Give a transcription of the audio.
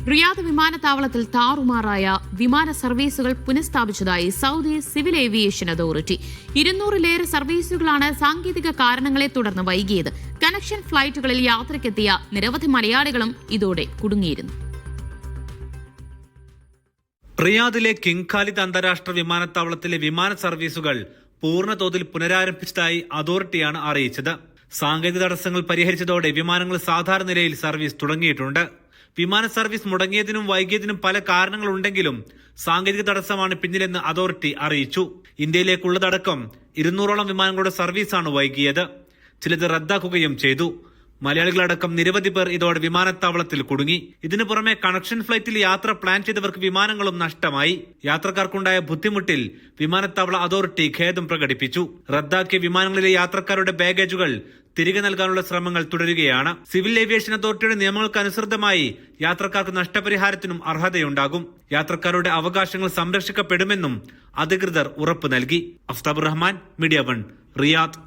Riyadh വിമാനത്താവളത്തിൽ താറുമാറായ വിമാന സർവീസുകൾ പുനഃസ്ഥാപിച്ചതായി സൗദി സിവിൽ ഏവിയേഷൻ അതോറിറ്റി. 200-ലേറെ സർവീസുകളാണ് സാങ്കേതിക കാരണങ്ങളെ തുടർന്ന് വൈകിയത്. കണക്ഷൻ ഫ്ലൈറ്റുകളിൽ യാത്രയ്ക്കെത്തിയ നിരവധി മലയാളികളും ഇതോടെ കുടുങ്ങിയിരുന്നു. റിയാദിലെ കിങ് ഖാലിദ് അന്താരാഷ്ട്ര വിമാനത്താവളത്തിലെ വിമാന സർവീസുകൾ പൂർണ്ണതോതിൽ പുനരാരംഭിച്ചതായി അതോറിറ്റിയാണ് അറിയിച്ചത്. സാങ്കേതിക തടസ്സങ്ങൾ പരിഹരിച്ചതോടെ വിമാനങ്ങൾ സാധാരണ നിലയിൽ സർവീസ് തുടങ്ങിയിട്ടുണ്ട്. വിമാന സർവീസ് മുടങ്ങിയതിനും വൈകിയതിനും പല കാരണങ്ങളുണ്ടെങ്കിലും സാങ്കേതിക തടസ്സമാണ് പിന്നിലെന്ന് അതോറിറ്റി അറിയിച്ചു. ഇന്ത്യയിലേക്കുള്ളതടക്കം 200ഓളം വിമാനങ്ങളുടെ സർവീസാണ് വൈകിയത്. ചിലത് റദ്ദാക്കുകയും ചെയ്തു. മലയാളികളടക്കം നിരവധി പേർ ഇതോടെ വിമാനത്താവളത്തിൽ കുടുങ്ങി. ഇതിനു പുറമെ കണക്ഷൻ ഫ്ലൈറ്റിൽ യാത്ര പ്ലാൻ ചെയ്തവർക്ക് വിമാനങ്ങളും നഷ്ടമായി. യാത്രക്കാർക്കുണ്ടായ ബുദ്ധിമുട്ടിൽ വിമാനത്താവള അതോറിറ്റി ഖേദം പ്രകടിപ്പിച്ചു. റദ്ദാക്കിയ വിമാനങ്ങളിലെ യാത്രക്കാരുടെ ബാഗേജുകൾ തിരികെ നൽകാനുള്ള ശ്രമങ്ങൾ തുടരുകയാണ്. സിവിൽ ഏവിയേഷൻ അതോറിറ്റിയുടെ നിയമങ്ങൾക്കനുസൃതമായി യാത്രക്കാർക്ക് നഷ്ടപരിഹാരത്തിനും അർഹതയുണ്ടാകും. യാത്രക്കാരുടെ അവകാശങ്ങൾ സംരക്ഷിക്കപ്പെടുമെന്നും അധികൃതർ ഉറപ്പു നൽകി. Aftabur Rahman, media 1, Riyadh.